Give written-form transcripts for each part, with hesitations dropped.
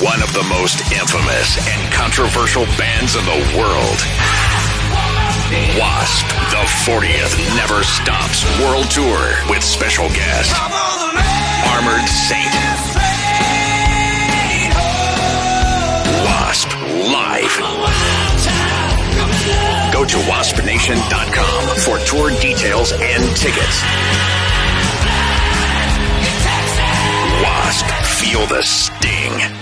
one of the most infamous and controversial bands in the world. W.A.S.P, the 40th Never Stops World Tour with special guest, Armored Saint. W.A.S.P live. Go to waspnation.com for tour details and tickets. W.A.S.P, feel the sting.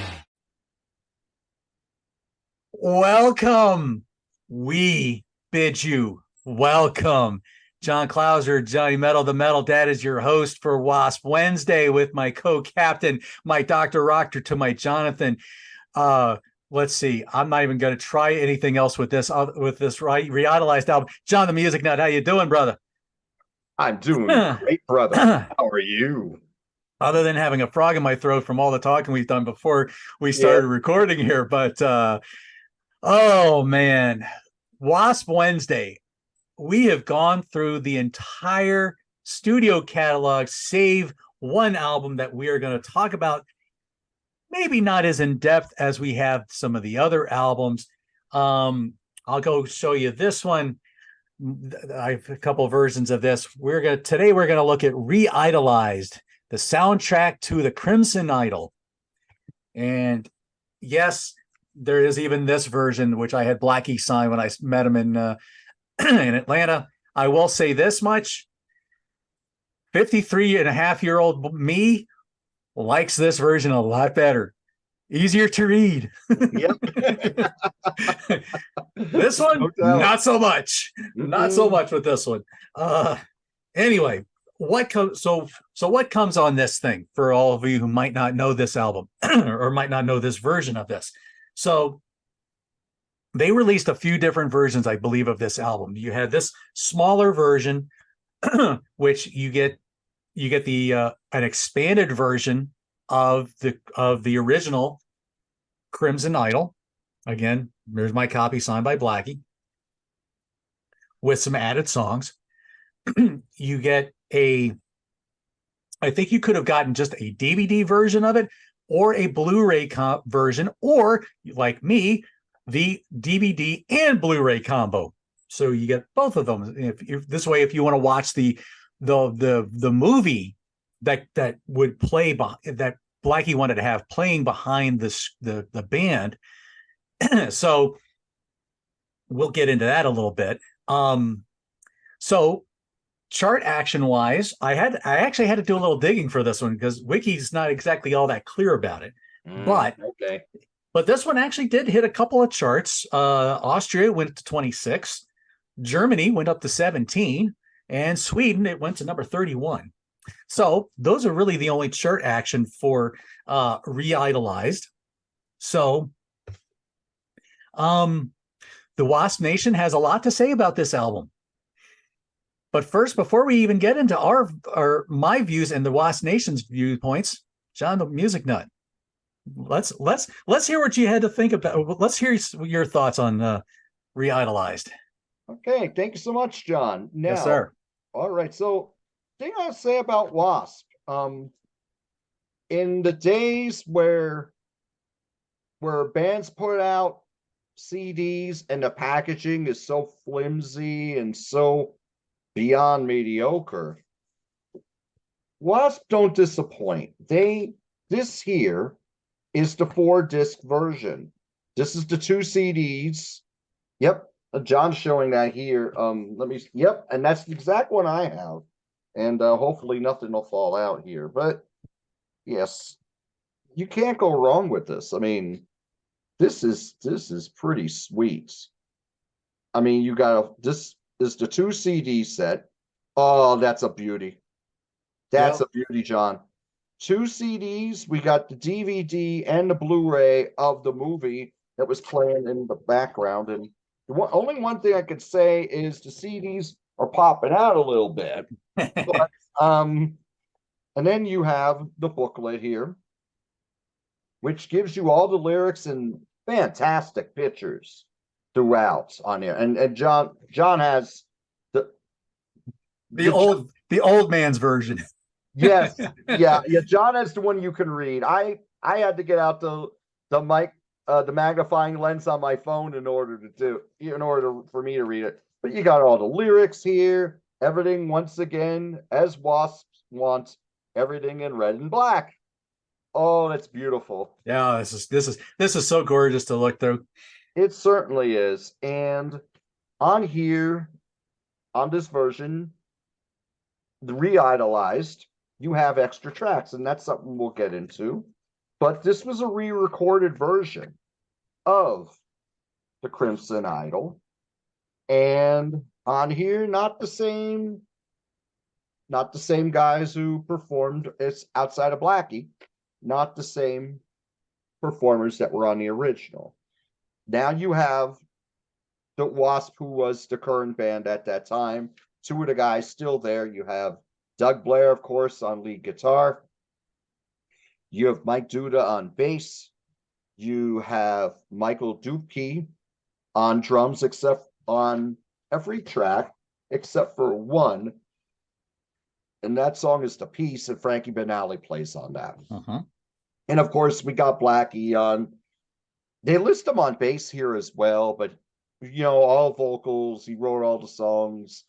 Welcome. We bid you welcome. John Clauser, Johnny Metal, the Metal Dad is your host for W.A.S.P Wednesday with my co-captain, my Dr. Rocker to my Jonathan. Let's see. I'm not even going to try anything else with this re-idolized album. John, the Music Nut, how you doing, brother? I'm doing great, brother. How are you? Other than having a frog in my throat from all the talking we've done before we started recording here. But, oh, man. W.A.S.P Wednesday. We have gone through the entire studio catalog, save one album that we are going to talk about. Maybe not as in depth as we have some of the other albums. I'll go show you this one. I have a couple of versions of this. Today we're gonna look at Re-Idolized, the soundtrack to the Crimson Idol. And yes, there is even this version, which I had Blackie sign when I met him in in Atlanta. I will say this much: 53-and-a-half-year-old me likes this version a lot better. Easier to read. Yep. This one, not so much. Not so much with this one. Anyway, what comes on this thing for all of you who might not know this album or might not know this version of this? So they released a few different versions, I believe, of this album. You had this smaller version, which you get the an expanded version of the original Crimson Idol. Again, there's my copy signed by Blackie with some added songs. You get I think you could have gotten just a DVD version of it or a Blu-ray version, or like me, the DVD and Blu-ray combo. So you get both of them. If this way, if you want to watch the movie that would play that Blackie wanted to have playing behind the band. So we'll get into that a little bit. So chart action wise, I actually had to do a little digging for this one because Wiki's not exactly all that clear about it. But this one actually did hit a couple of charts. Austria went to 26, Germany went up to 17, and Sweden, it went to number 31. So those are really the only chart action for Re-Idolized. So the W.A.S.P Nation has a lot to say about this album. But first, before we even get into my views and the W.A.S.P Nation's viewpoints, John the Music Nut, let's hear what you had to think about. Let's hear your thoughts on Re-Idolized. Okay, thank you so much, John. Now, yes, sir. All right, so thing I'll say about W.A.S.P, in the days where bands put out CDs and the packaging is so flimsy and so beyond mediocre, W.A.S.P don't disappoint. This here is the 4-disc version. This is the 2 CDs. Yep, John's showing that here. Yep, and that's the exact one I have. And hopefully nothing will fall out here. But yes, you can't go wrong with this. I mean, this is pretty sweet. I mean, this is the 2 CD set. Oh, that's a beauty. That's a beauty, John. 2 CDs. We got the DVD and the Blu-ray of the movie that was playing in the background. And only one thing I could say is the CDs are popping out a little bit. But, and then you have the booklet here, which gives you all the lyrics and fantastic pictures throughout on here. And John has the old man's version. Yes, yeah. John has the one you can read. I had to get out the the mic, the magnifying lens on my phone in order for me to read it. But you got all the lyrics here, everything once again, as Wasps want, everything in red and black. Oh, that's beautiful. Yeah, this is so gorgeous to look through. It certainly is. And on here, on this version, the re-idolized, you have extra tracks, and that's something we'll get into. But this was a re-recorded version of the Crimson Idol. And on here, not the same guys who performed. It's outside of Blackie, not the same performers that were on the original. Now you have the W.A.S.P, who was the current band at that time. Two of the guys still there. You have Doug Blair, of course, on lead guitar. You have Mike Duda on bass. You have Michael Dupke on drums, except on every track, except for one. And that song is The Peace, and Frankie Benali plays on that. And of course, we got Blackie on. They list him on bass here as well, but all vocals. He wrote all the songs,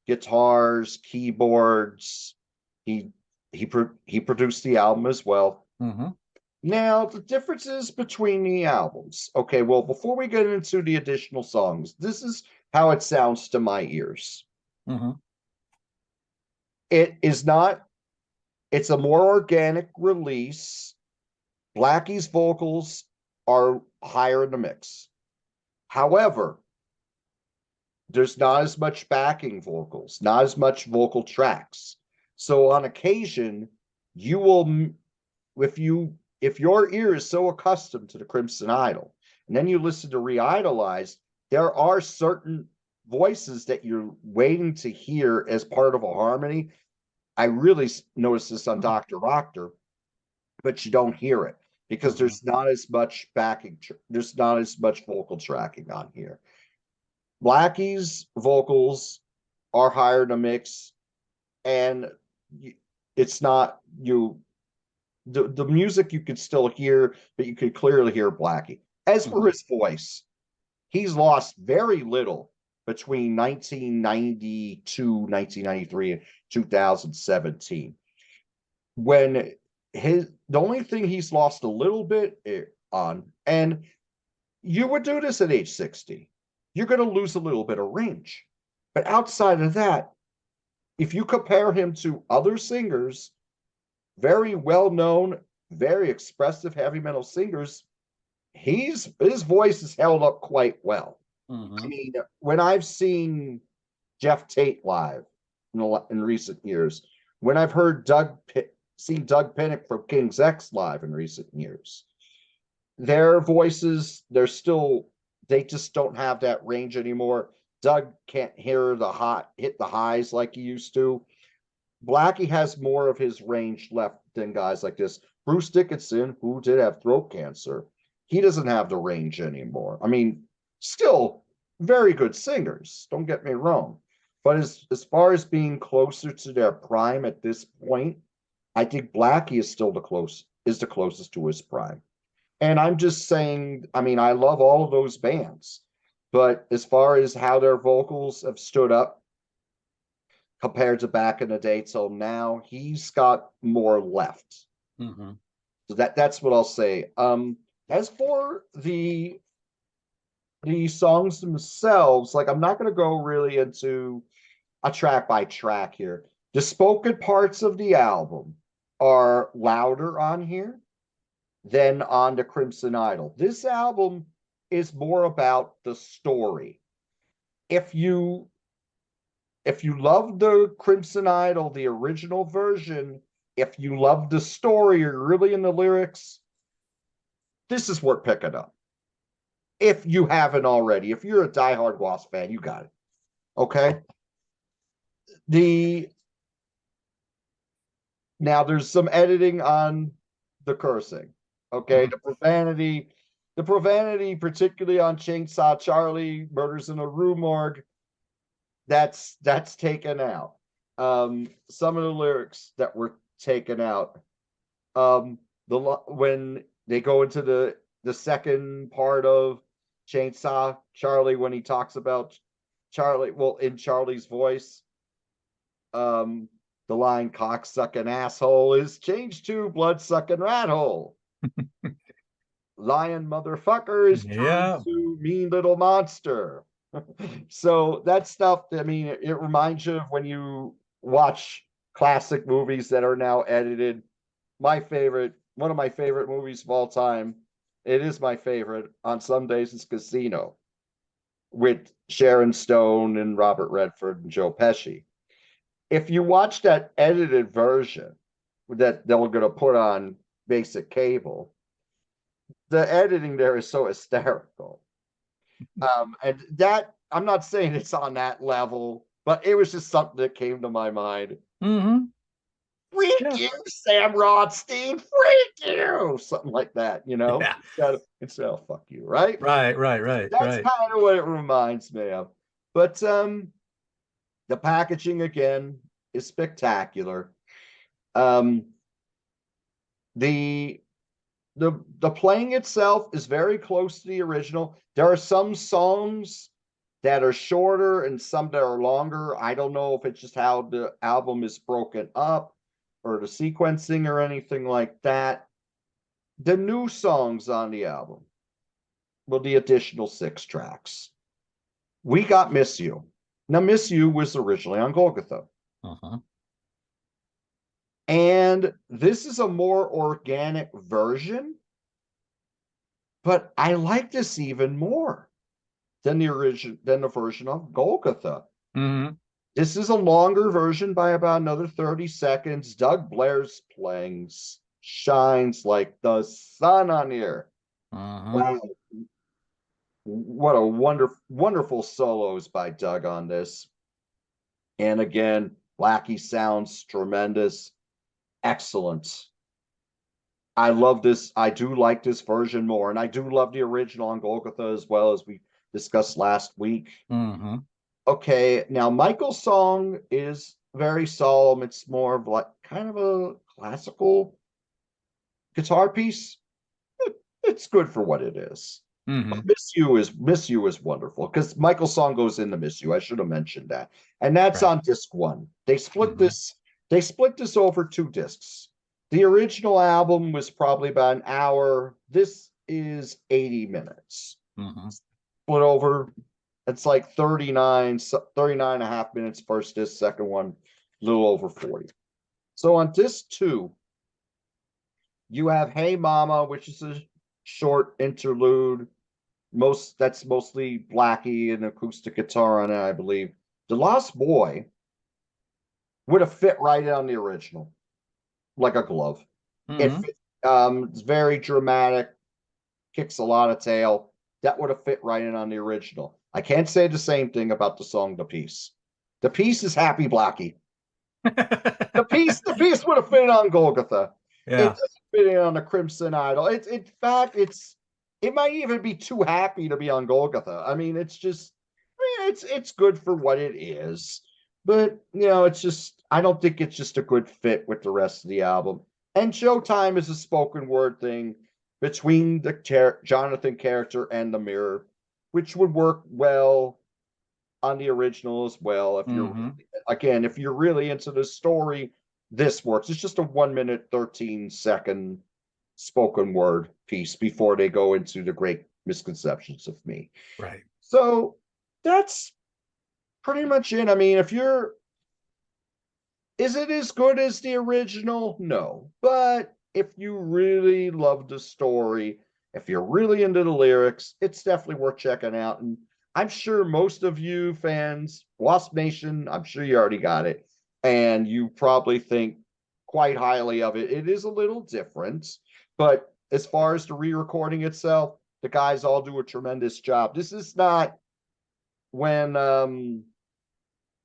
guitars, keyboards. He produced the album as well. Now, the differences between the albums. Okay, well, before we get into the additional songs, this is how it sounds to my ears. It's a more organic release. Blackie's vocals are higher in the mix. However, there's not as much backing vocals, not as much vocal tracks. So on occasion, you will, if your ear is so accustomed to the Crimson Idol, and then you listen to re-idolized, there are certain voices that you're waiting to hear as part of a harmony. I really noticed this on Dr. Rocker, but you don't hear it because there's not as much backing, there's not as much vocal tracking on here. Blackie's vocals are higher in the mix, and it's not the music you could still hear, but you could clearly hear Blackie. As for his voice, he's lost very little between 1992, 1993, and 2017. When the only thing he's lost a little bit on, and you would do this at age 60, you're going to lose a little bit of range. But outside of that, if you compare him to other singers, very well-known, very expressive heavy metal singers, his voice is held up quite well. I mean, when I've seen Jeff Tate live in recent years, when I've heard seen Doug Pinnick from King's X live in recent years, their voices, they just don't have that range anymore. Doug can't hit the highs like he used to. Blackie has more of his range left than guys like this. Bruce Dickinson, who did have throat cancer, he doesn't have the range anymore. I mean, still very good singers, don't get me wrong. But as far as being closer to their prime at this point, I think Blackie is still the closest to his prime. And I'm just saying, I mean, I love all of those bands, but as far as how their vocals have stood up compared to back in the day till now, he's got more left. So that's what I'll say. As for the songs themselves, like, I'm not going to go really into a track by track here. The spoken parts of the album are louder on here than on the Crimson Idol. This album is more about the story. If you love the Crimson Idol, the original version, if you love the story, you're really in the lyrics, this is worth picking up. If you haven't already, if you're a diehard W.A.S.P fan, you got it. Okay? Now there's some editing on the cursing. Okay, the profanity, particularly on Chainsaw Charlie, Murders in a Rue Morgue, that's taken out. Some of the lyrics that were taken out. When they go into the the second part of Chainsaw Charlie, when he talks about Charlie, well, in Charlie's voice, the line "cocksucking asshole" is changed to "blood-sucking rat hole." Lion motherfucker is turned to mean little monster. So that stuff, I mean, it reminds you of when you watch classic movies that are now edited. One of my favorite movies of all time, it is my favorite on some days, is Casino, with Sharon Stone and Robert Redford and Joe Pesci. If you watch that edited version that they're going to put on basic cable, the editing there is so hysterical. And that, I'm not saying it's on that level, but it was just something that came to my mind. Freak you, Sam Rothstein, freak you, something like that, you know? Instead of fuck you, right? Right. That's kind of what it reminds me of. But the packaging, again, is spectacular. The playing itself is very close to the original. There are some songs that are shorter and some that are longer. I don't know if it's just how the album is broken up or the sequencing or anything like that. The new songs on the album, well, the additional 6 tracks. We got Miss You. Now, Miss You was originally on Golgotha. And this is a more organic version, but I like this even more than the version of Golgotha. This is a longer version by about another 30 seconds. Doug Blair's playing shines like the sun on here. Wow. What a wonderful solos by Doug on this. And again, Blackie sounds tremendous. Excellent. I love this. I do like this version more, and I do love the original on Golgotha as well, as we discussed last week. Okay, now Michael's song is very solemn. It's more of like kind of a classical guitar piece. It's good for what it is. Miss You is wonderful, because Michael's song goes into Miss You. I should have mentioned that, and that's on disc 1. They split this. They split this over 2 discs. The original album was probably about an hour. This is 80 minutes. Split over. It's like 39 and a half minutes first disc, second one, a little over 40. So on disc 2, you have Hey Mama, which is a short interlude. That's mostly Blackie and acoustic guitar on it, I believe. The Lost Boy would have fit right on the original, like a glove. It's very dramatic, kicks a lot of tail. That would have fit right in on the original. I can't say the same thing about the song The Peace. The Peace is Happy Blackie. the piece would have fit on Golgotha. It doesn't fit in on the Crimson Idol. In fact, it might even be too happy to be on Golgotha. I mean, it's good for what it is. But, it's just, I don't think it's just a good fit with the rest of the album. And Showtime is a spoken word thing between the Jonathan character and the mirror, which would work well on the original as well. If you're really into the story, this works. It's just a 1-minute, 13-second spoken word piece before they go into the Great Misconceptions of Me. Right. So that's pretty much it. I mean, is it as good as the original? No. But if you really love the story, if you're really into the lyrics, it's definitely worth checking out. And I'm sure most of you fans, W.A.S.P Nation, I'm sure you already got it. And you probably think quite highly of it. It is a little different. But as far as the re-recording itself, the guys all do a tremendous job. This is not when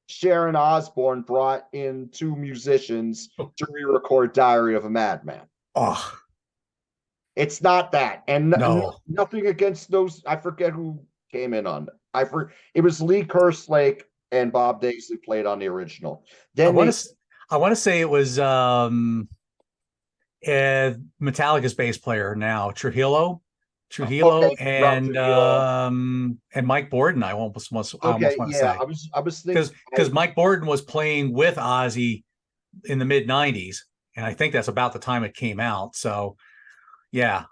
Sharon Osbourne brought in 2 musicians to re-record Diary of a Madman. It's not that. And nothing against those. I forget who came in on it. It was Lee Kerslake and Bob Daisley played on the original. Then I want to say it was Metallica's bass player now, Trujillo. Trujillo Okay, Robert Trujillo. and Mike Borden. I almost want Okay, to yeah, say I was thinking. because Mike Borden was playing with Ozzy in the mid '90s, and I think that's about the time it came out. So yeah,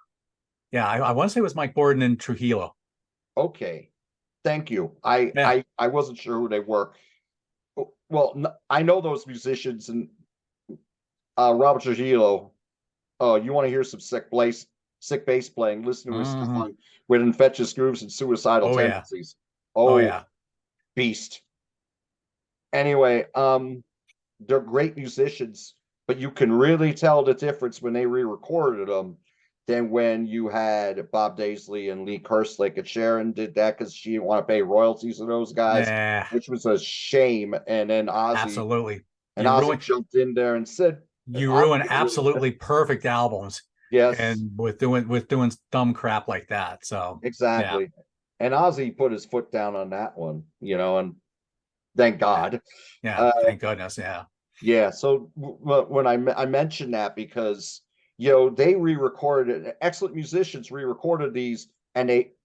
I want to say it was Mike Borden and Trujillo. Okay, thank you. Yeah. I wasn't sure who they were. Well, I know those musicians and Robert Trujillo. Oh, you want to hear some sick bass playing? Listen to his Mhm. song with infectious grooves and suicidal Oh yeah. tendencies. Oh Oh, yeah. beast. Anyway, they're great musicians, but you can really tell the difference when they re-recorded them than when you had Bob Daisley and Lee Kerslake. And Sharon did that because she didn't want to pay royalties to those guys, Nah, which was a shame. And then absolutely. You Ozzy ruin jumped in there and said, you Ozzy ruin really, absolutely perfect albums yes, and with doing dumb crap like that. So yeah. exactly. And Ozzy put his foot down on that one, and thank Yeah. God. Yeah. Uh, Thank goodness. Yeah. Yeah, so when I mentioned that because they re-recorded excellent musicians re-recorded these and it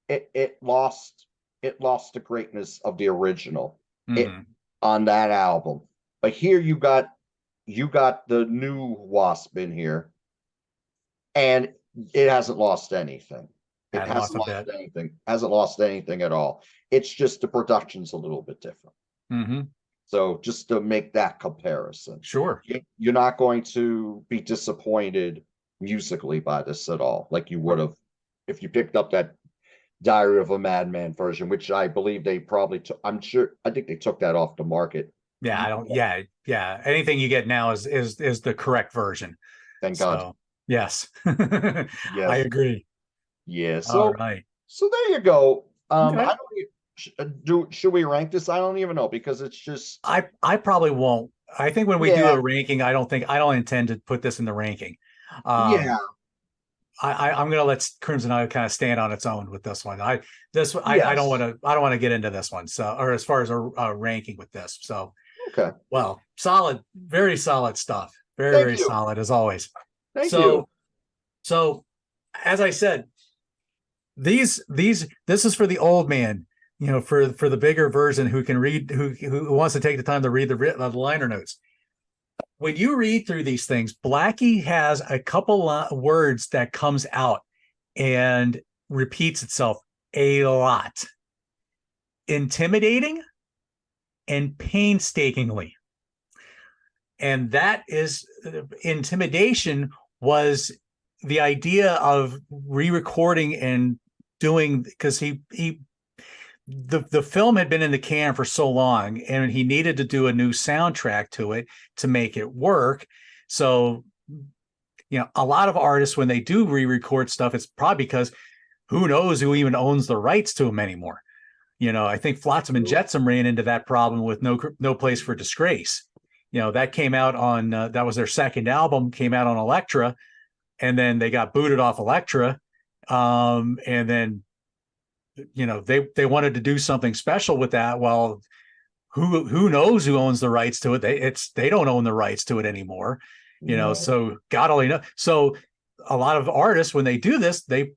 lost the greatness of the original it Hmm. on that album. But here you got the new Wasp in here and it hasn't lost anything. It Hadn't lost hasn't a lost bit. anything. Hasn't lost anything at all. It's just the production's a little bit different. Hmm. So just to make that comparison, Sure. you're not going to be disappointed musically by this at all, like you would have if you picked up that Diary of a Madman version, which I believe they probably took. I think they took that off the market. Yeah. I don't. Yeah. Yeah. Anything you get now is the correct version. Thank God. So yes, I Yes. agree. Yeah. All So right. so there you go. I Okay. don't do should we rank this? I don't even know because it's just I probably won't. I think when we do yeah, a ranking, I don't intend to put this in the ranking. yeah, Um, I'm gonna let Crimson Eye kind of stand on its own with this one. yes. I don't want to get into this one. So, or as far as a ranking with this. So, Okay. well, solid, very solid stuff. Very, Thank very you. solid as always. Thank you. So, so as I said, this is for the old man, for the bigger version who can read, who wants to take the time to read the liner notes. When you read through these things, Blackie has a couple words that comes out and repeats itself a lot. Intimidating and painstakingly. And that is intimidation was the idea of re-recording and doing because the film had been in the can for so long and he needed to do a new soundtrack to it to make it work. So a lot of artists when they do re-record stuff, it's probably because who knows who even owns the rights to them anymore. I think Flotsam and Jetsam ran into that problem with No Place for Disgrace. That came out on that was their second album, came out on Elektra, and then they got booted off Elektra, and then they wanted to do something special with that. Well, who knows who owns the rights to it? They don't own the rights to it anymore. No. So God only knows. So a lot of artists when they do this, they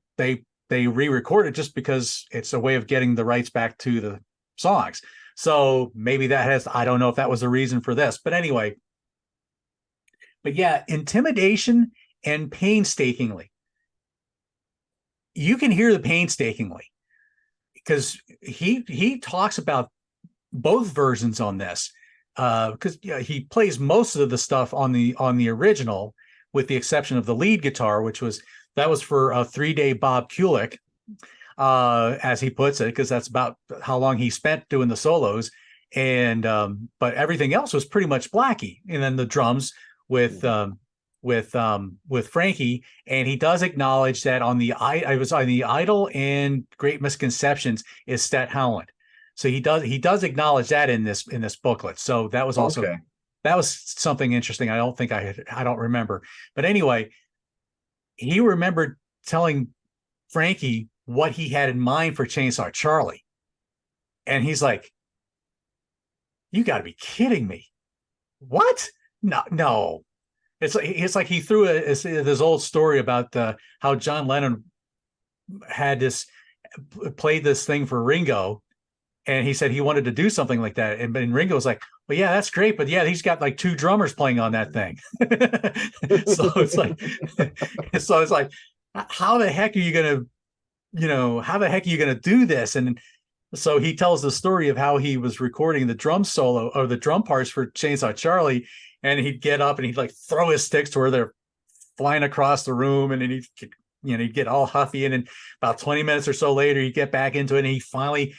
re-record it just because it's a way of getting the rights back to the songs. So maybe I don't know if that was the reason for this, but anyway. But yeah, intimidation and painstakingly. You can hear the painstakingly because he talks about both versions on this because he plays most of the stuff on the original with the exception of the lead guitar, which was for a 3-day Bob Kulick, as he puts it, because that's about how long he spent doing the solos. And but everything else was pretty much Blackie, and then the drums with Frankie. And he does acknowledge that I was on the Idol and Great Misconceptions is Stet Howland. So he does acknowledge that in this booklet. So that was also Okay. that was something interesting. I don't remember, but anyway, he remembered telling Frankie what he had in mind for Chainsaw Charlie. And he's like, you got to be kidding me. What? No. It's like he threw this old story about how John Lennon had this played this thing for Ringo, and he said he wanted to do something like that. And Ringo was like, well, yeah, that's great, but yeah, he's got like 2 drummers playing on that thing. So it's like, how the heck are you gonna, how the heck are you gonna do this? And so he tells the story of how he was recording the drum solo or the drum parts for Chainsaw Charlie, and he'd get up and he'd like throw his sticks to where they're flying across the room, and then he'd get all huffy, and then about 20 minutes or so later he'd get back into it, and he finally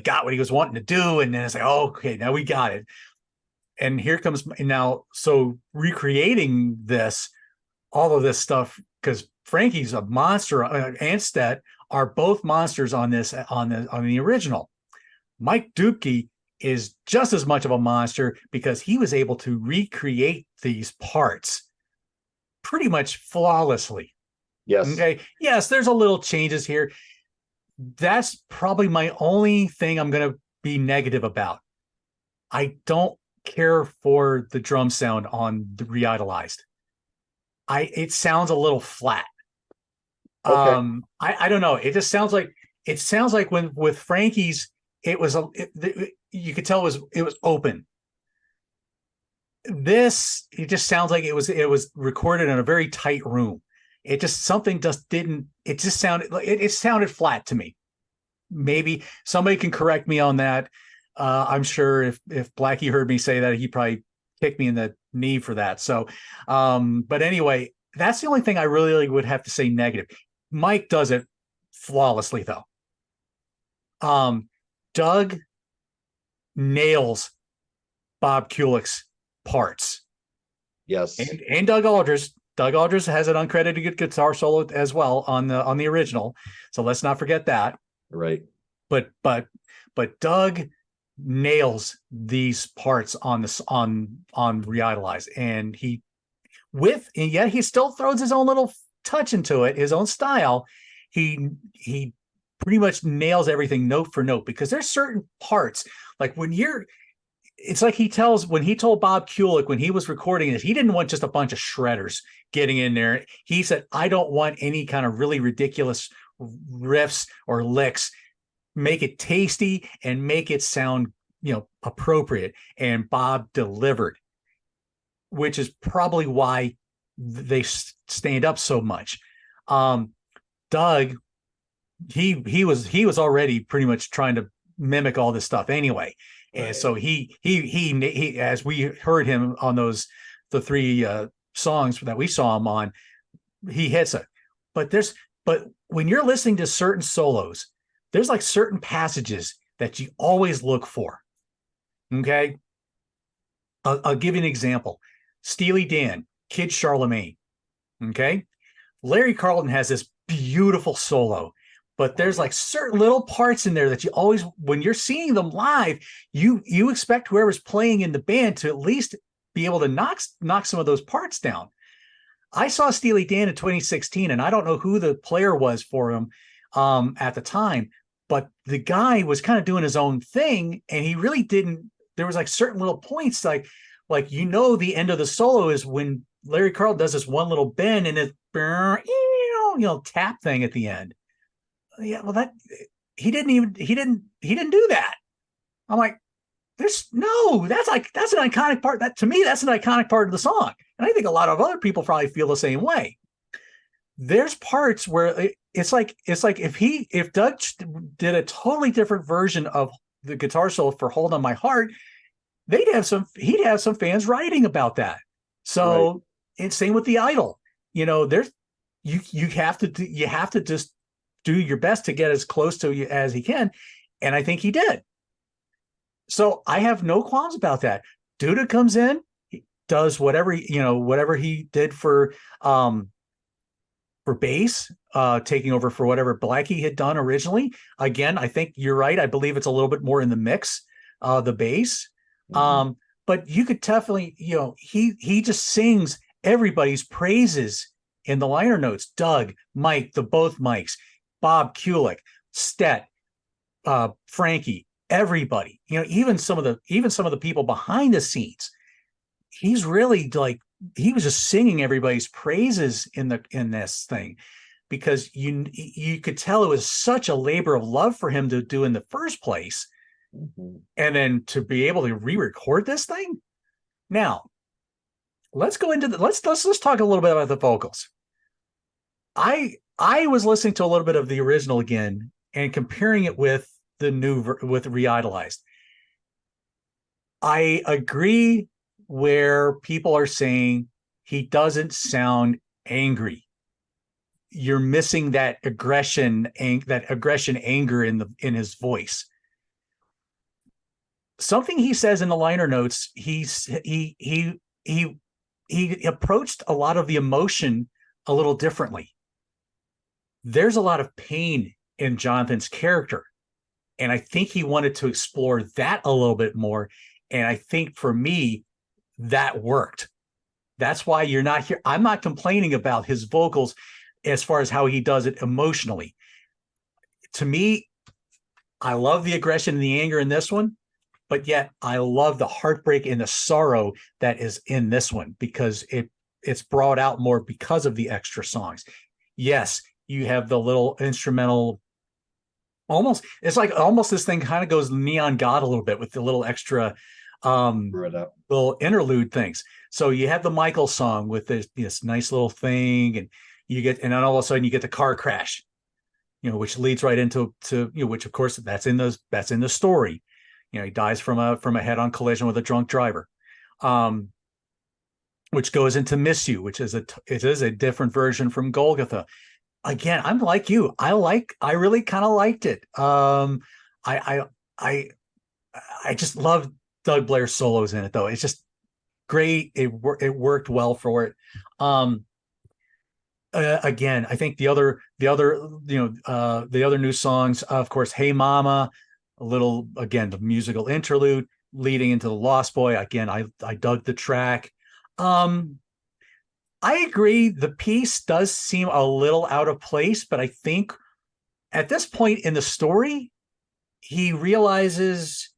got what he was wanting to do, and then it's like, oh, okay, now we got it. And here comes now, so recreating all of this stuff, because Frankie's a monster, and Stet are both monsters on the original. Mike Dupke is just as much of a monster because he was able to recreate these parts pretty much flawlessly. Yes. Okay. Yes, there's a little changes here. That's probably my only thing I'm going to be negative about. I don't care for the drum sound on the Re-Idolized. It sounds a little flat. Okay. I don't know. It just sounds like when with Frankie's, you could tell it was open. This, it just sounds like it was recorded in a very tight room. It sounded flat to me. Maybe somebody can correct me on that. I'm sure if Blackie heard me say that, he probably kicked me in the knee for that. So, but anyway, that's the only thing I really would have to say negative. Mike does it flawlessly, though. Doug nails Bob Kulick's parts. Yes. And Doug Aldrich. Doug Aldrich has an uncredited guitar solo as well on the original. So let's not forget that. Right. But Doug nails these parts on Re-Idolized, and yet he still throws his own little touch into it, his own style. He pretty much nails everything note for note, because there's certain parts like it's like when he told Bob Kulick when he was recording it, he didn't want just a bunch of shredders getting in there. He said, I don't want any kind of really ridiculous riffs or licks. Make it tasty and make it sound, appropriate. And Bob delivered, which is probably why they stand up so much. Doug, he was already pretty much trying to mimic all this stuff anyway. And right. So he as we heard him on the 3 songs that we saw him on, he hits it. But when you're listening to certain solos, there's like certain passages that you always look for. Okay. I'll give you an example. Steely Dan, Kid Charlemagne. Okay. Larry Carlton has this beautiful solo, but there's like certain little parts in there that you always, when you're seeing them live, you expect whoever's playing in the band to at least be able to knock some of those parts down. I saw Steely Dan in 2016, and I don't know who the player was for him at the time, but the guy was kind of doing his own thing, and he really didn't. There was like certain little points, like the end of the solo is when Larry Carlton does this one little bend and it, tap thing at the end. Yeah, well, that he didn't do that. I'm like, that's an iconic part. That to me, that's an iconic part of the song, and I think a lot of other people probably feel the same way. There's parts where it's like if Doug did a totally different version of the guitar solo for "Hold on My Heart," he'd have some fans writing about that. So, right. And same with the Idol. There's you have to just do your best to get as close to you as he can, and I think he did. So I have no qualms about that. Duda comes in, he does whatever he did for bass, taking over for whatever Blackie had done originally. Again, I think you're right. I believe it's a little bit more in the mix, the bass. Mm-hmm. But you could definitely, he just sings everybody's praises in the liner notes. Doug, Mike, both Mikes, Bob Kulick, Stet, Frankie, everybody, even some of the people behind the scenes. He's really he was just singing everybody's praises in this thing. because you could tell it was such a labor of love for him to do in the first place. Mm-hmm. And then to be able to re-record this thing. Now, let's go into let's talk a little bit about the vocals. I was listening to a little bit of the original again and comparing it with the new with Re-Idolized. I agree where people are saying he doesn't sound angry. You're missing that aggression anger in his voice. Something he says in the liner notes, he approached a lot of the emotion a little differently. There's a lot of pain in Jonathan's character, and I think he wanted to explore that a little bit more. And I think for me, that worked. That's why you're not here. I'm not complaining about his vocals as far as how he does it emotionally. To me, I love the aggression and the anger in this one, but yet I love the heartbreak and the sorrow that is in this one because it's brought out more because of the extra songs. Yes, you have the little instrumental. It's like almost this thing kind of goes Neon God a little bit with the little extra little interlude things. So you have the Michael song with this nice little thing, and then all of a sudden you get the car crash, which leads right into which of course that's in the story. He dies from a head-on collision with a drunk driver, which goes into Miss You, which is a different version from Golgotha. Again, I'm like you. I really kind of liked it. I just love Doug Blair's solos in it, though. It's just great. It worked well for it. Again, I think the other new songs, of course, Hey Mama, a little, again, the musical interlude leading into the Lost Boy. Again, I dug the track. I agree. The piece does seem a little out of place, but I think at this point in the story, he realizes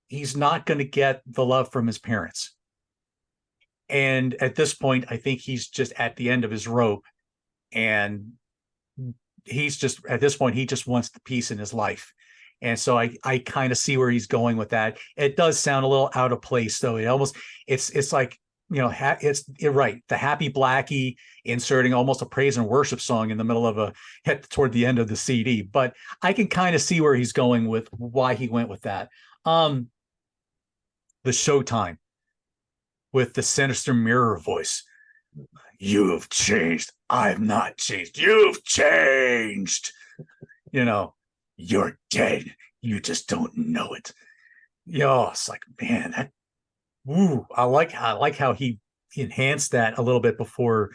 he's not going to get the love from his parents. And at this point, I think he's just at the end of his rope. And at this point, he just wants the peace in his life. And so I kind of see where he's going with that. It does sound a little out of place, though. It's like, you're right. The Happy Blackie inserting almost a praise and worship song in the middle of toward the end of the CD. But I can kind of see where he's going with why he went with that. The Showtime with the sinister mirror voice. You have changed. I've not changed. You've changed. You're dead. You just don't know it. It's like, man, I like how he enhanced that a little bit before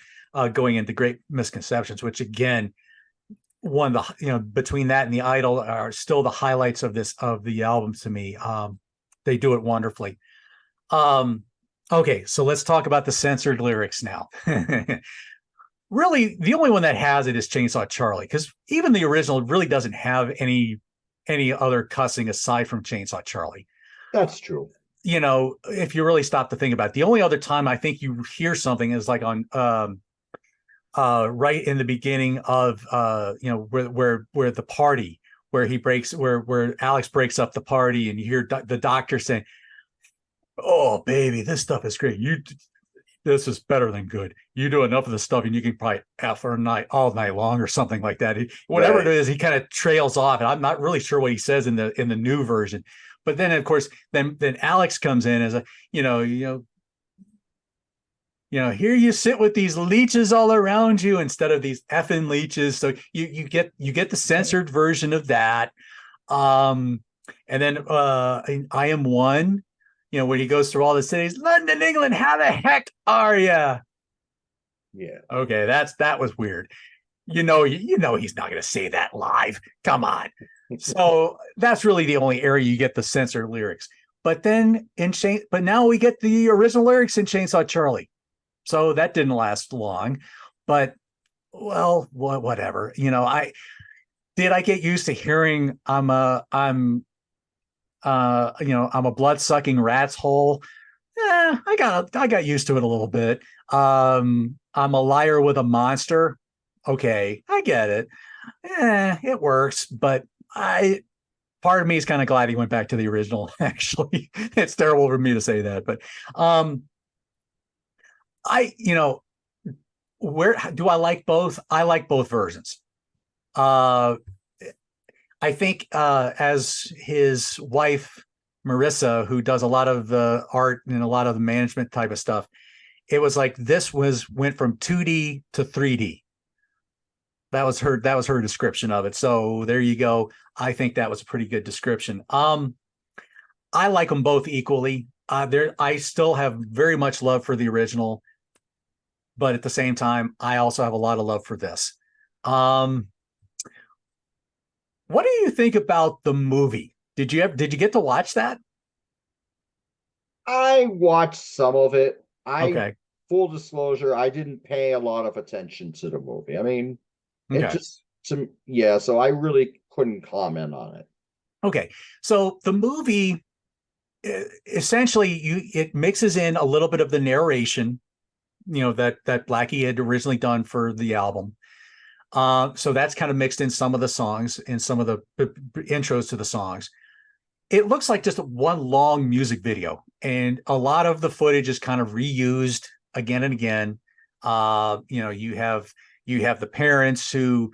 going into Great Misconceptions, which again, one of the between that and the Idol are still the highlights of the album to me. They do it wonderfully. Okay, so let's talk about the censored lyrics now. Really, the only one that has it is Chainsaw Charlie, because even the original really doesn't have any other cussing aside from Chainsaw Charlie. That's true. If you really stop to think about it, the only other time I think you hear something is like on right in the beginning of where the party where Alex breaks up the party, and you hear the doctor saying, "Oh baby, this stuff is great. This is better than good. You do enough of the stuff and you can probably F all night long," or something like that. Whatever right. It is, he kind of trails off, and I'm not really sure what he says in the new version. But then, of course, then Alex comes in as here you sit with these leeches all around you instead of these effing leeches. So you get the censored version of that. And then I Am One, when he goes through all the cities, London, England, how the heck are you? Yeah. Okay, that was weird. He's not going to say that live. Come on. So that's really the only area you get the censored lyrics. But then but now we get the original lyrics in Chainsaw Charlie. So that didn't last long. But well, whatever. I get used to hearing I'm a blood-sucking rat's hole. I got used to it a little bit. I'm a liar with a monster. okay, I get it. It works, but part of me is kind of glad he went back to the original. Actually, it's terrible for me to say that, but um, I, where do I like both? I like both versions. Uh, I think as his wife Marissa, who does a lot of the art and a lot of the management type of stuff, it was like this went from 2D to 3D. That was her description of it. So there you go. I think that was a pretty good description. I like them both equally. I still have very much love for the original, but at the same time, I also have a lot of love for this. Um, what do you think about the movie? Did you get to watch that? I watched some of it. Okay. Full disclosure, I didn't pay a lot of attention to the movie. I mean, it Okay. just yeah, so I really couldn't comment on it. Okay. So the movie essentially it mixes in a little bit of the narration, that Blackie had originally done for the album. So that's kind of mixed in some of the songs and some of the intros to the songs. It looks like just one long music video, and a lot of the footage is kind of reused again and again. You have the parents who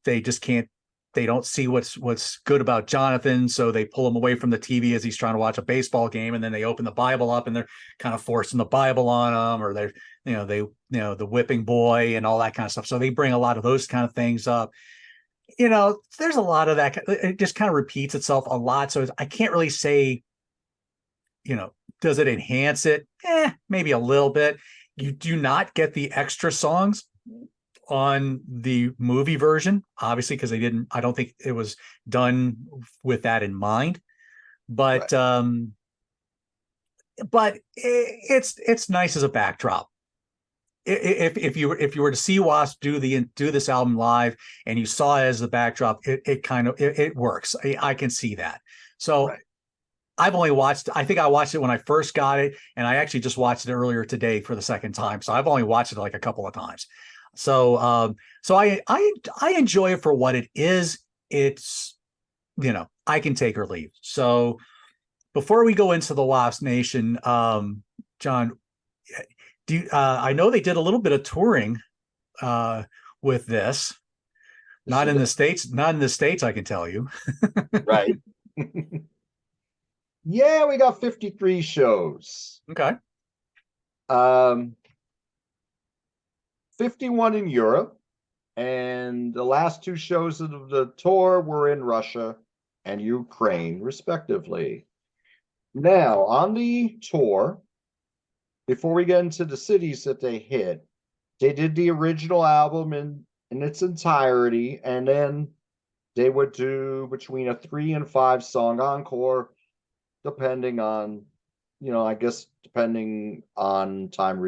they just can't they don't see what's good about Jonathan, so they pull him away from the TV as he's trying to watch a baseball game, and then they open the Bible up and they're kind of forcing the Bible on him, or the whipping boy and all that kind of stuff. So they bring a lot of those kind of things up. There's a lot of that. It just kind of repeats itself a lot. So I can't really say, does it enhance it? Maybe a little bit. You do not get the extra songs on the movie version, obviously, because I don't think it was done with that in mind. But Right. but it's nice as a backdrop. If you were to see W.A.S.P do this album live and you saw it as the backdrop, it kind of it works. I can see that. So Right. I think I watched it when I first got it, and I actually just watched it earlier today for the second time. So I've only watched it like a couple of times. So I enjoy it for what it is. It's, I can take or leave. So before we go into the W.A.S.P Nation, John, I know they did a little bit of touring uh, with this. Not in the States, not in the States, I can tell you. Right. Yeah, we got 53 shows. Okay. Um, 51 in Europe, and the last two shows of the tour were in Russia and Ukraine, respectively. Now, on the tour, before we get into the cities that they hit, they did the original album in its entirety, and then they would do between a 3 and 5 song encore, depending on, I guess depending on time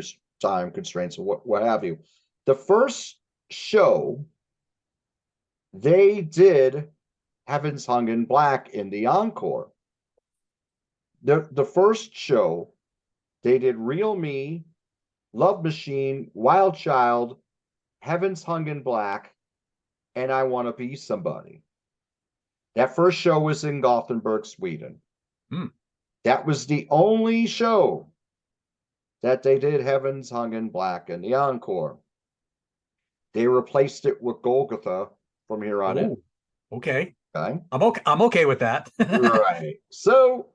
constraints or what have you. The first show, they did Heavens Hung in Black in the encore. The first show, they did Real Me, Love Machine, Wild Child, Heavens Hung in Black, and I Want to Be Somebody. That first show was in Gothenburg, Sweden. Hmm. That was the only show that they did Heavens Hung in Black in the encore. They replaced it with Golgotha from here on in. Oh, okay. Okay. I'm okay with that. Right. So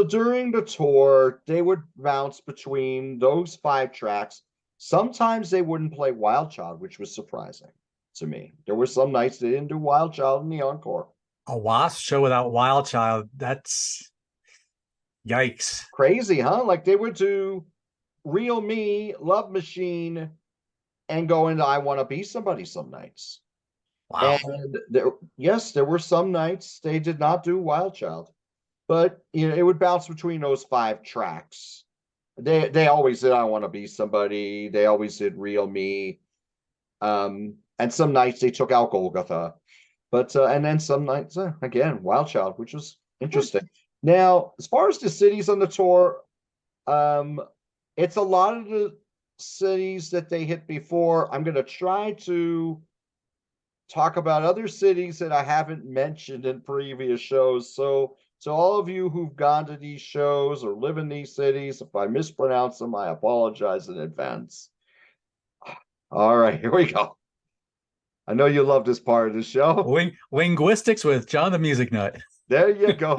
during the tour, they would bounce between those 5 tracks. Sometimes they wouldn't play Wild Child, which was surprising to me. There were some nights they didn't do Wild Child in the encore. A W.A.S.P show without Wild Child, that's yikes. Crazy, huh? Like they would do Real Me, Love Machine, and go into I Want to Be Somebody some nights. Wow. And there were some nights they did not do Wild Child, but it would bounce between those 5 tracks. They always did I Want to Be Somebody. They always did Real Me. And some nights they took out Golgotha, but and then some nights again Wild Child, which was interesting. Now, as far as the cities on the tour, it's a lot of the cities that they hit before. I'm going to try to talk about other cities that I haven't mentioned in previous shows. So all of you who've gone to these shows or live in these cities, if I mispronounce them, I apologize in advance. All right, here we go. I know you love this part of the show. Linguistics with John the Music Nut. There you go.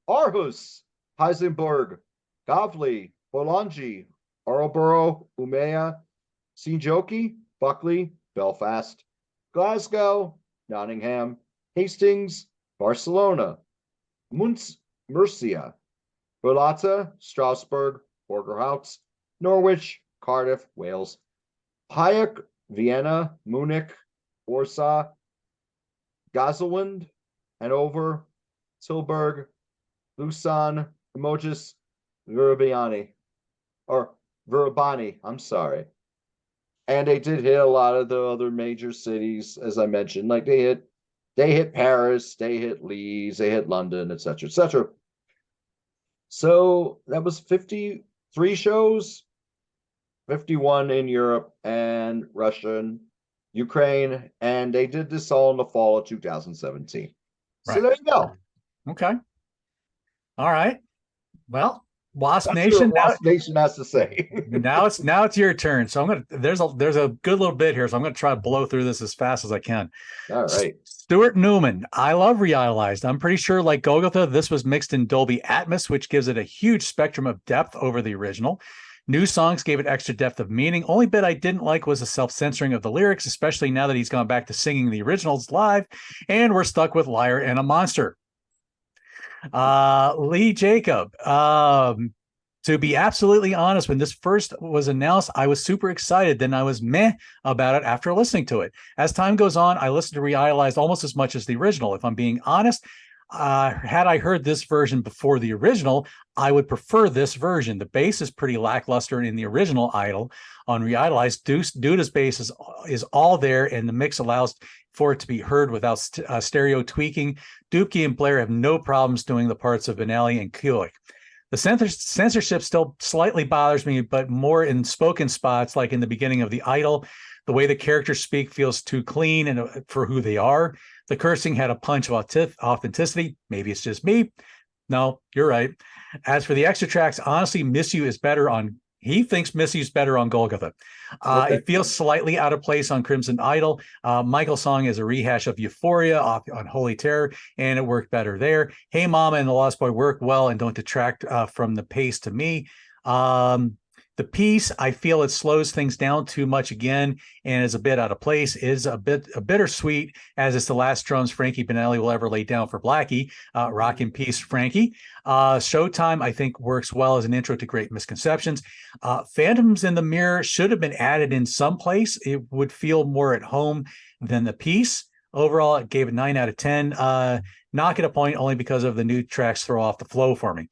Aarhus, Heisenberg, Gavli, Bolongi, Orebro, Umea, Sinjoki, Buckley, Belfast, Glasgow, Nottingham, Hastings, Barcelona, Murcia, Berlata, Strasbourg, Borgerhout, Norwich, Cardiff, Wales, Hayek, Vienna, Munich, Warsaw, Gazelwind, Hanover, Tilburg, Lausanne, Emojis, Virabani, I'm sorry. And they did hit a lot of the other major cities, as I mentioned. Like they hit Paris, they hit Leeds, they hit London, etc., etc. So that was 53 shows, 51 in Europe and Russia and Ukraine, and they did this all in the fall of 2017. Right. So there you go. Okay. All right. Well, W.A.S.P Nation. W.A.S.P Nation has to say. now it's your turn. So there's a good little bit here. So I'm gonna try to blow through this as fast as I can. All right. Stuart Newman. I love ReIDOLized. I'm pretty sure, like Golgotha, this was mixed in Dolby Atmos, which gives it a huge spectrum of depth over the original. New songs gave it extra depth of meaning. Only bit I didn't like was the self-censoring of the lyrics, especially now that he's gone back to singing the originals live, and we're stuck with Liar and a Monster. Lee Jacob. To be absolutely honest, when this first was announced, I was super excited. Then I was meh about it after listening to it. As time goes on, I listen to ReIDOLized almost as much as the original. If I'm being honest, had I heard this version before the original, I would prefer this version. The bass is pretty lackluster in the original Idol. On ReIDOLized, Duda's bass is all there, and the mix allows for it to be heard without stereo tweaking. Dupke and Blair have no problems doing the parts of Benelli and Kulik. The censorship still slightly bothers me, but more in spoken spots, like in the beginning of the Idol. The way the characters speak feels too clean and for who they are. The cursing had a punch of authenticity. Maybe it's just me. No, you're right. As for the extra tracks, honestly, Miss You is better on. He thinks Miss You's better on Golgotha. Okay. It feels slightly out of place on Crimson Idol. Michael's song is a rehash of Euphoria on Holy Terror, and it worked better there. Hey Mama and The Lost Boy work well and don't detract from the pace to me. The piece, I feel it slows things down too much again and is a bit out of place, is a bittersweet, as it's the last drums Frankie Benelli will ever lay down for Blackie. Rock in peace, Frankie. Showtime, I think, works well as an intro to Great Misconceptions. Phantoms in the Mirror should have been added in some place. It would feel more at home than the piece. Overall, it gave it 9 out of 10. Knock it a point only because of the new tracks throw off the flow for me.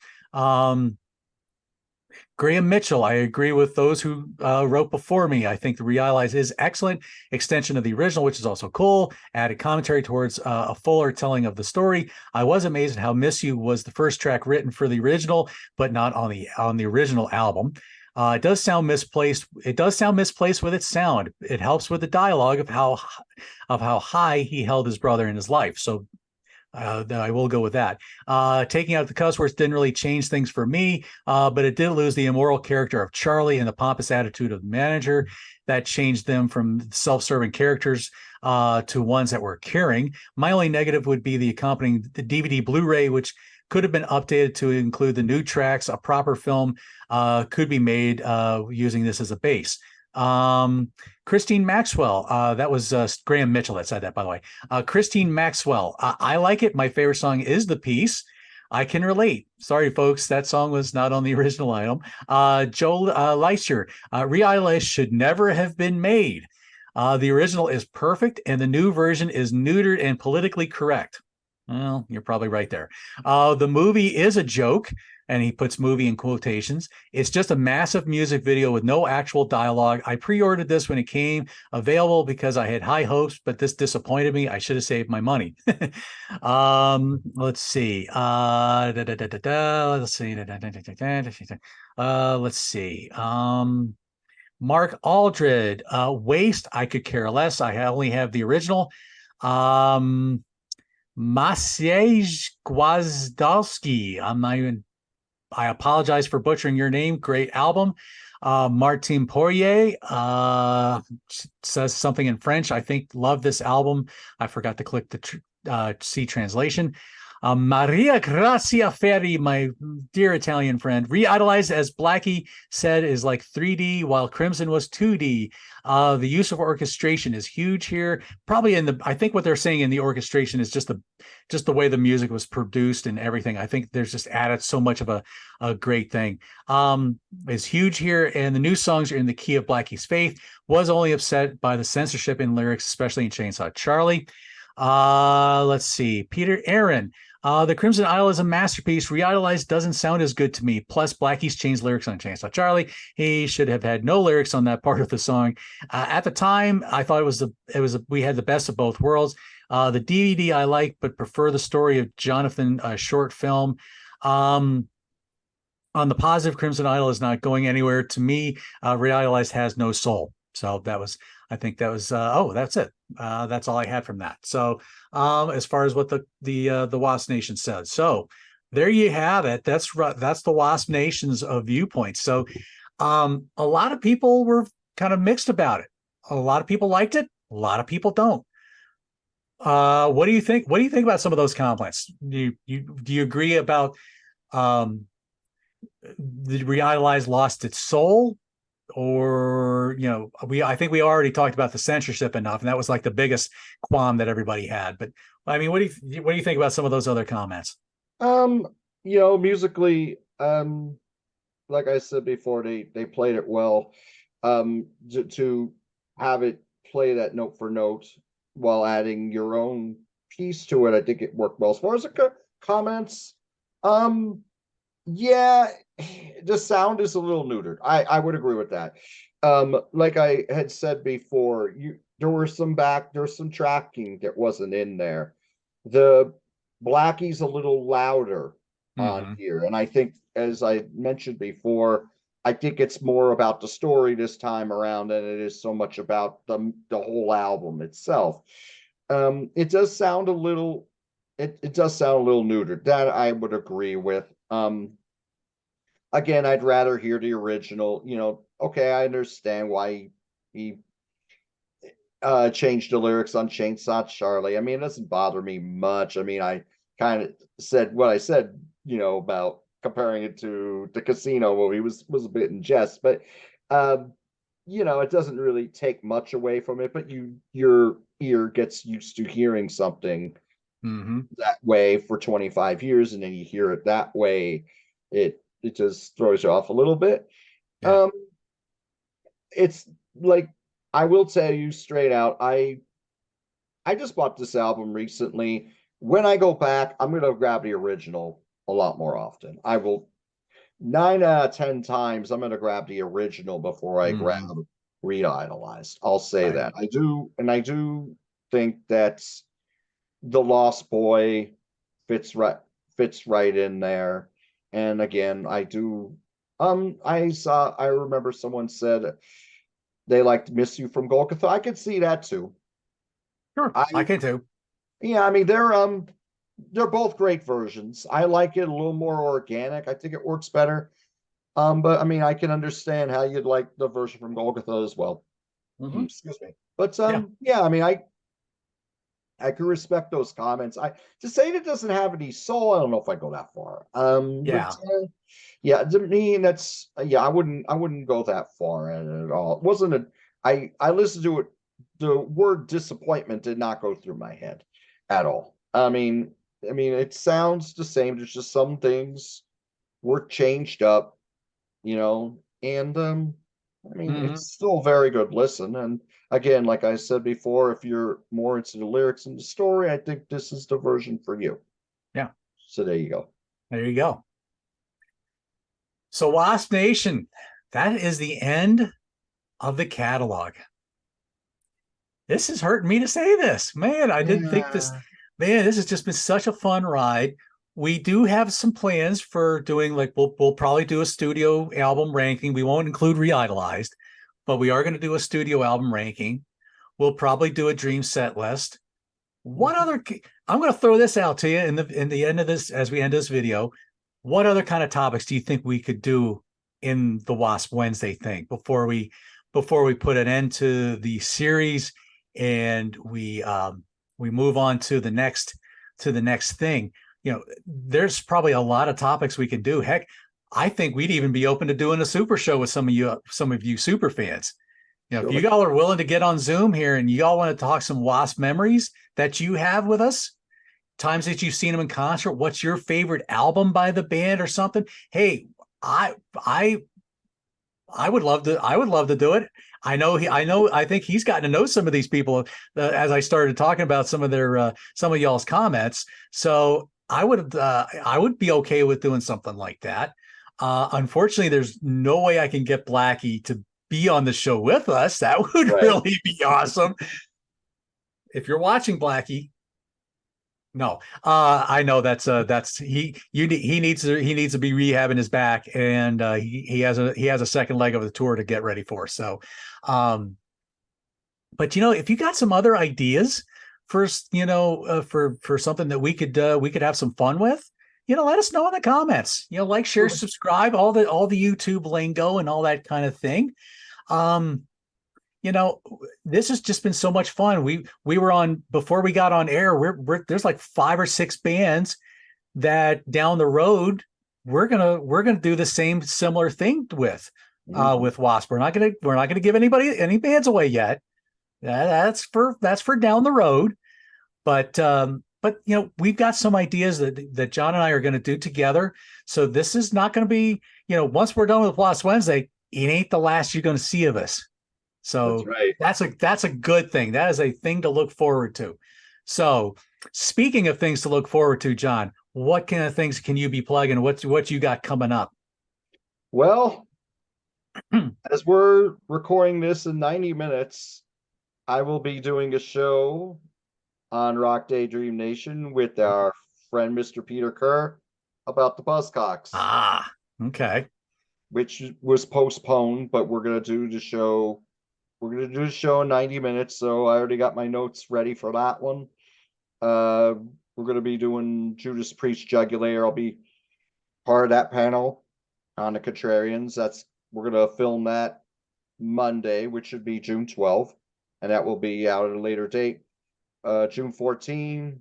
Graham Mitchell, I agree with those who wrote before me. I think the ReIDOLized is excellent extension of the original, which is also cool. Added commentary towards a fuller telling of the story. I was amazed at how Miss You was the first track written for the original, but not on the original album. It does sound misplaced. It does sound misplaced with its sound. It helps with the dialogue of how high he held his brother in his life. So I will go with that. Taking out the cuss words didn't really change things for me, but it did lose the immoral character of Charlie and the pompous attitude of the manager. That changed them from self-serving characters to ones that were caring. My only negative would be the accompanying the DVD Blu-ray, which could have been updated to include the new tracks. A proper film could be made using this as a base. Christine Maxwell, that was Graham Mitchell that said that, by the way. Christine Maxwell, I like it. My favorite song is The Piece. I can relate. Sorry, folks, that song was not on the original item. Joel Leischer, ReIDOLized should never have been made. The original is perfect, and the new version is neutered and politically correct. Well, you're probably right there. The movie is a joke, and he puts movie in quotations. It's just a massive music video with no actual dialogue. I pre-ordered this when it came available because I had high hopes, but this disappointed me. I should have saved my money. Let's see. Let's see. Let's see. Mark Aldred, Waste, I could care less. I only have the original. Maciej Gwazdowski, I apologize for butchering your name. Great album. Martin Poirier says something in French. I think love this album. I forgot to click the see translation. Maria Grazia Ferri, my dear Italian friend, re-idolized, as Blackie said, is like 3D, while Crimson was 2D. The use of orchestration is huge here. Probably I think what they're saying in the orchestration is just the way the music was produced and everything. I think there's just added so much of a great thing. Is huge here, and the new songs are in the key of Blackie's faith. Was only upset by the censorship in lyrics, especially in Chainsaw Charlie. Let's see. Peter Aaron. The Crimson Idol is a masterpiece. Re-idolized doesn't sound as good to me. Plus, Blackie's changed lyrics on Chainsaw Charlie. He should have had no lyrics on that part of the song. At the time, I thought we had the best of both worlds. The DVD I like, but prefer the story of Jonathan short film. On the positive, Crimson Idol is not going anywhere. To me, Re-idolized has no soul. So that's it. That's all I had from that. So as far as what the W.A.S.P Nation says. So there you have it. That's the W.A.S.P Nation's viewpoints. So a lot of people were kind of mixed about it. A lot of people liked it. A lot of people don't. What do you think? What do you think about some of those comments? Do you agree about the Re-idolized lost its soul? Or, I think we already talked about the censorship enough, and that was like the biggest qualm that everybody had. But I mean, what do you think about some of those other comments? Musically, like I said before, they played it well. To have it play that note for note while adding your own piece to it, I think it worked well. As far as the comments, yeah, the sound is a little neutered. I would agree with that. Like I had said before, there was some tracking that wasn't in there. The Blackie's a little louder on here, and I think, as I mentioned before, I think it's more about the story this time around than it is so much about the whole album itself. It does sound a little neutered. That I would agree with. Again, I'd rather hear the original. Okay, I understand why he changed the lyrics on Chainsaw Charlie. I mean, it doesn't bother me much. I mean, I kind of said what I said, about comparing it to the Casino movie was a bit in jest, but it doesn't really take much away from it. But your ear gets used to hearing something that way for 25 years, and then you hear it that way. It just throws you off a little bit. Yeah. It's like, I will tell you straight out, I just bought this album recently. When I go back, I'm going to grab the original a lot more often. I will 9 out of 10 times I'm going to grab the original before I grab Re-idolized. I'll say that. I do think that The Lost Boy fits right in there. And again, I remember someone said they liked Miss You from Golgotha. I could see that too. Sure, I can too. Yeah, I mean, they're both great versions. I like it a little more organic. I think it works better. But I mean, I can understand how you'd like the version from Golgotha as well. Excuse me. But yeah, I mean, I can respect those comments. To say that it doesn't have any soul, I don't know if I go that far. Yeah. But, yeah, to me, that's I wouldn't go that far at all. It wasn't I listened to it. The word disappointment did not go through my head at all. I mean, it sounds the same. There's just some things were changed up, and I mean, it's still a very good listen. And again, like I said before, if you're more into the lyrics and the story, I think this is the version for you. Yeah. So there you go. There you go. So Wasp Nation, that is the end of the catalog. This is hurting me to say this. Man, I didn't think this. Man, this has just been such a fun ride. We do have some plans for doing we'll probably do a studio album ranking. We won't include Reidolized, but we are going to do a studio album ranking. We'll probably do a dream set list. What other? I'm going to throw this out to you in the end of this as we end this video. What other kind of topics do you think we could do in the WASP Wednesday thing before we put an end to the series and we move on to the next thing? You know, there's probably a lot of topics we can do. Heck, I think we'd even be open to doing a super show with some of you super fans. You know, sure. If you all are willing to get on Zoom here and you all want to talk some WASP memories that you have with us, times that you've seen them in concert, what's your favorite album by the band or something? Hey, I would love to do it. I think he's gotten to know some of these people as I started talking about some of y'all's comments. So I would be okay with doing something like that. Unfortunately, there's no way I can get Blackie to be on the show with us. That would really be awesome. If you're watching, Blackie, no, I know he needs to be rehabbing his back, and he has a second leg of the tour to get ready for. So, but if you got some other ideas for something that we could have some fun with, let us know in the comments. Like, share, subscribe, all the YouTube lingo and all that kind of thing. This has just been so much fun. We were on before we got on air. There's like 5 or 6 bands that down the road we're gonna do the same similar thing with W.A.S.P. We're not gonna give anybody any bands away yet. That's for down the road. But we've got some ideas that John and I are going to do together. So this is not going to be, once we're done with WASP Wednesday, it ain't the last you're going to see of us. So that's a good thing. That is a thing to look forward to. So speaking of things to look forward to, John, what kind of things can you be plugging? What you got coming up? Well, as we're recording this in 90 minutes, I will be doing a show on Rock Daydream Nation with our friend Mr. Peter Kerr about the Buzzcocks. Ah, okay. Which was postponed, but we're gonna do the show. We're gonna do the show in 90 minutes, so I already got my notes ready for that one. We're gonna be doing Judas Priest Jugular. I'll be part of that panel on the Contrarians. We're gonna film that Monday, which should be June 12th, and that will be out at a later date. June 14th,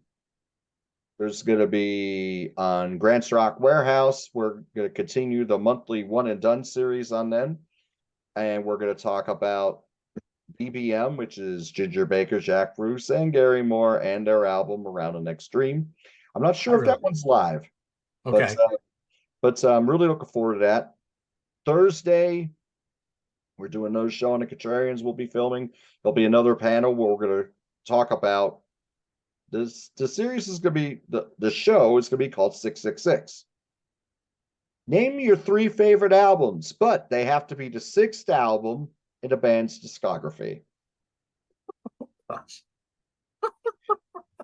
there's going to be on Grants Rock Warehouse. We're going to continue the monthly One and Done series on them. And we're going to talk about BBM, which is Ginger Baker, Jack Bruce, and Gary Moore, and their album Around an Extreme. I'm not sure if that one's live. Okay. But I'm really looking forward to that. Thursday, we're doing another show on the Contrarians we'll be filming. There'll be another panel where we're going to talk about this. The series is going to be the show is going to be called 666. Name your 3 favorite albums, but they have to be the 6th album in the band's discography.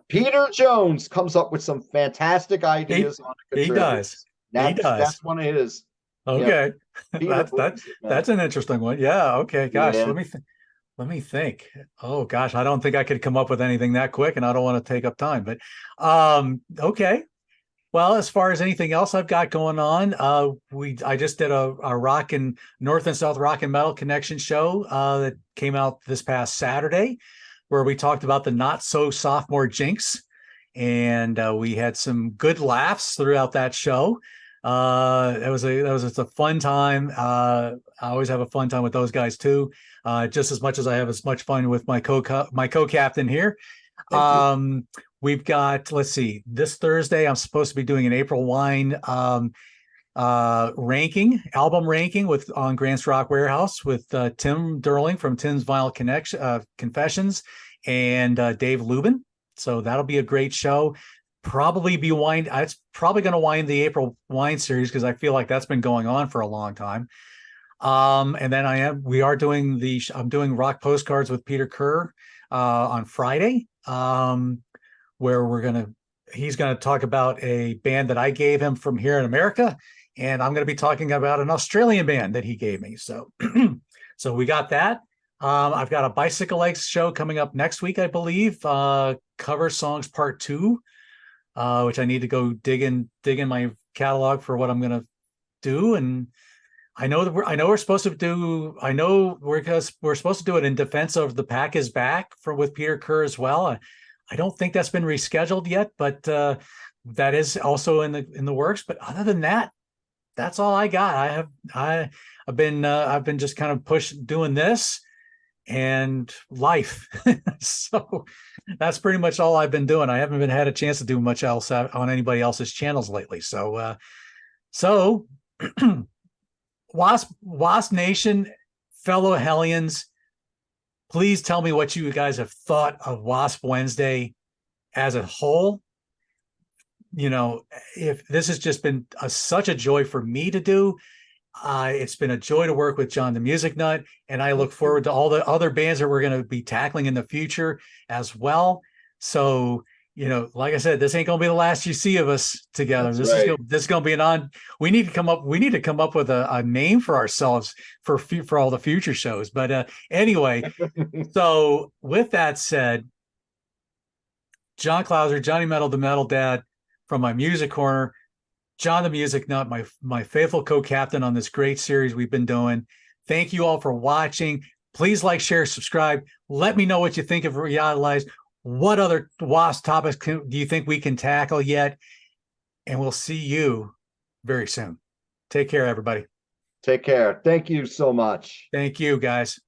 Peter Jones comes up with some fantastic ideas on the He does. That's one of his. Okay. Yeah. That's an interesting one. Yeah. Okay. Gosh, yeah. Let me think. Oh gosh, I don't think I could come up with anything that quick, and I don't want to take up time. But okay. Well, as far as anything else I've got going on, I just did a rock and North and South Rock and Metal Connection show that came out this past Saturday, where we talked about the not so sophomore jinx, and we had some good laughs throughout that show. It was a fun time. I always have a fun time with those guys too. Just as much as I have as much fun with my co-captain here. We've got, let's see, this Thursday, I'm supposed to be doing an April Wine album ranking on Grants Rock Warehouse with Tim Derling from Tim's Vinyl Confessions and Dave Lubin. So that'll be a great show. probably be it's probably going to wind the April wine series, because I feel like that's been going on for a long time. And then I'm doing rock postcards with Peter Kerr on Friday, where he's going to talk about a band that I gave him from here in America, and I'm going to be talking about an Australian band that he gave me. So, so we got that. I've got a Bicycle Legs show coming up next week, I believe. Cover Songs Part 2, which I need to go dig in my catalog for what I'm going to do. And I know we're supposed to do it in defense of The Pack is Back with Peter Kerr as well. I don't think that's been rescheduled yet, but that is also in the works. But other than that, that's all I got. I've been just kind of doing this and life. So that's pretty much all I've been doing. I haven't had a chance to do much else on anybody else's channels lately. So WASP Nation, fellow Hellions, please tell me what you guys have thought of WASP Wednesday as a whole. You know, if this has just been such a joy for me to do. It's been a joy to work with John the Music Nut, and I look forward to all the other bands that we're going to be tackling in the future as well. So, you know, like I said, this ain't going to be the last you see of us together. This is going to be we need to come up with a name for ourselves for all the future shows. But anyway, so with that said, John Clauser, Johnny Metal, the Metal Dad from my Music Corner, John the Music Nut, my faithful co-captain on this great series we've been doing. Thank you all for watching. Please like, share, subscribe. Let me know what you think of ReIDOLized. What other WASP topics do you think we can tackle yet? And we'll see you very soon. Take care, everybody. Take care. Thank you so much. Thank you, guys.